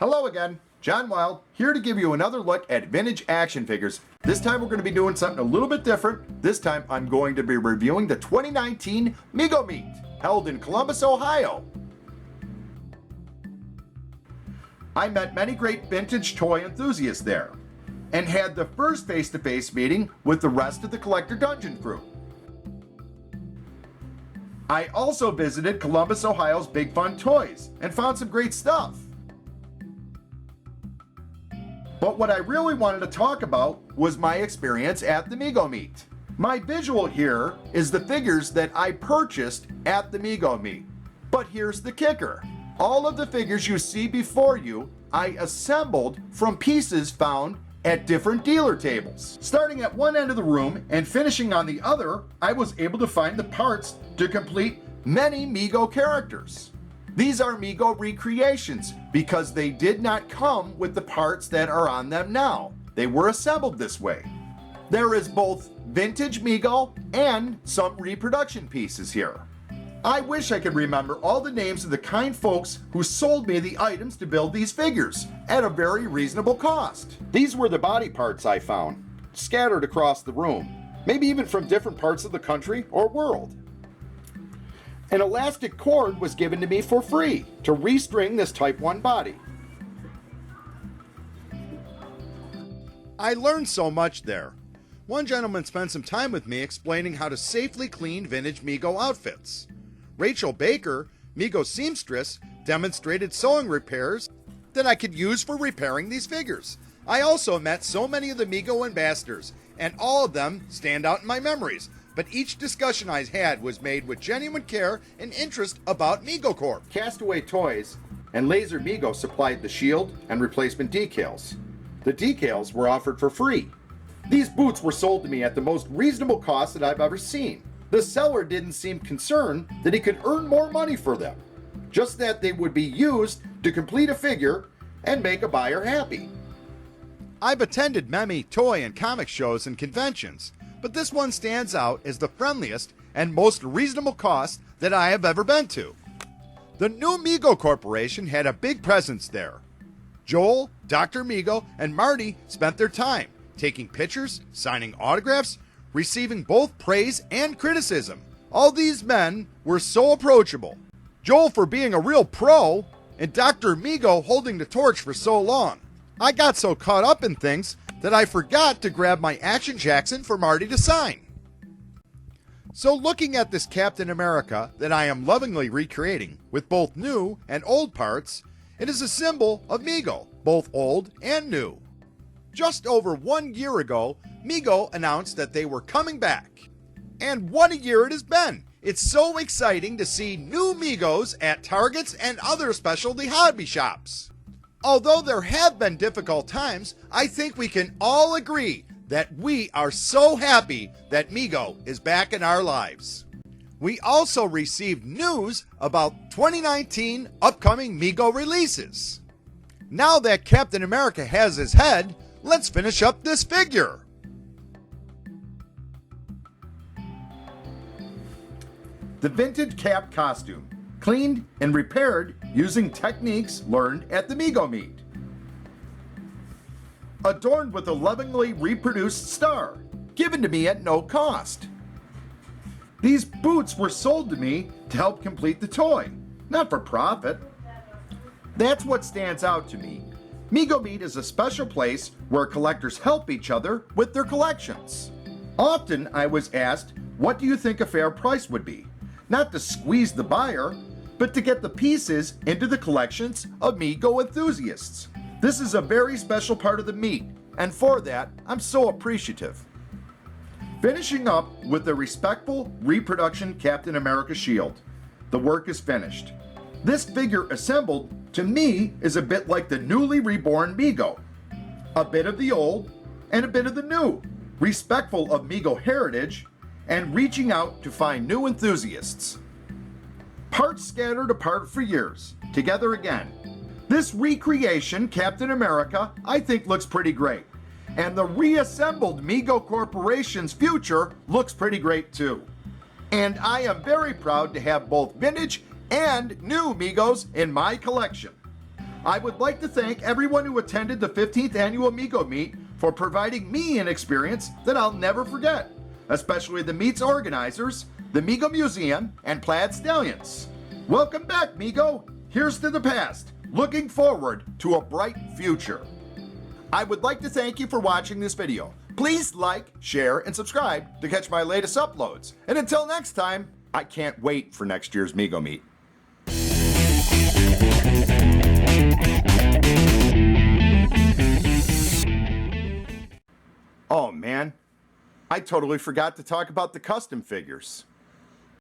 Hello again, John Wild, here to give you another look at vintage action figures. This time we're going to be doing something a little bit different. This time I'm going to be reviewing the 2019 Mego Meet, held in Columbus, Ohio. I met many great vintage toy enthusiasts there, and had the first face-to-face meeting with the rest of the Collector Dungeon crew. I also visited Columbus, Ohio's Big Fun Toys, and found some great stuff. But what I really wanted to talk about was my experience at the Mego Meet. My visual here is the figures that I purchased at the Mego Meet. But here's the kicker. All of the figures you see before you, I assembled from pieces found at different dealer tables. Starting at one end of the room and finishing on the other, I was able to find the parts to complete many Mego characters. These are Mego recreations because they did not come with the parts that are on them now. They were assembled this way. There is both vintage Mego and some reproduction pieces here. I wish I could remember all the names of the kind folks who sold me the items to build these figures at a very reasonable cost. These were the body parts I found, scattered across the room, maybe even from different parts of the country or world. An elastic cord was given to me for free to restring this Type 1 body. I learned so much there. One gentleman spent some time with me explaining how to safely clean vintage Mego outfits. Rachel Baker, Mego seamstress, demonstrated sewing repairs that I could use for repairing these figures. I also met so many of the Mego Ambassadors, and all of them stand out in my memories. But each discussion I had was made with genuine care and interest about Mego Corp. Castaway Toys and Laser Mego supplied the shield and replacement decals. The decals were offered for free. These boots were sold to me at the most reasonable cost that I've ever seen. The seller didn't seem concerned that he could earn more money for them, just that they would be used to complete a figure and make a buyer happy. I've attended many toy and comic shows and conventions, but this one stands out as the friendliest and most reasonable cost that I have ever been to. The new Mego Corporation had a big presence there. Joel, Dr. Mego, and Marty spent their time taking pictures, signing autographs, receiving both praise and criticism. All these men were so approachable. Joel for being a real pro, and Dr. Mego holding the torch for so long. I got so caught up in things that I forgot to grab my Action Jackson for Marty to sign. So looking at this Captain America that I am lovingly recreating with both new and old parts, it is a symbol of Mego, both old and new. Just over 1 year ago, Mego announced that they were coming back. And what a year it has been! It's so exciting to see new Megos at Targets and other specialty hobby shops. Although there have been difficult times, I think we can all agree that we are so happy that Mego is back in our lives. We also received news about 2019 upcoming Mego releases. Now that Captain America has his head, let's finish up this figure. The vintage Cap costume, cleaned and repaired using techniques learned at the Mego Meet. Adorned with a lovingly reproduced star, given to me at no cost. These boots were sold to me to help complete the toy, not for profit. That's what stands out to me. Mego Meet is a special place where collectors help each other with their collections. Often I was asked, what do you think a fair price would be? Not to squeeze the buyer, but to get the pieces into the collections of Mego enthusiasts. This is a very special part of the meet, and for that, I'm so appreciative. Finishing up with the respectful reproduction Captain America shield. The work is finished. This figure assembled, to me, is a bit like the newly reborn Mego. A bit of the old, and a bit of the new. Respectful of Mego heritage, and reaching out to find new enthusiasts. Parts scattered apart for years, together again. This recreation, Captain America, I think looks pretty great. And the reassembled Mego Corporation's future looks pretty great too. And I am very proud to have both vintage and new Megos in my collection. I would like to thank everyone who attended the 15th annual Mego Meet for providing me an experience that I'll never forget, especially the Meet's organizers, the Mego Museum, and Plaid Stallions. Welcome back, Mego. Here's to the past, looking forward to a bright future. I would like to thank you for watching this video. Please like, share, and subscribe to catch my latest uploads. And until next time, I can't wait for next year's Mego Meet. Oh man, I totally forgot to talk about the custom figures.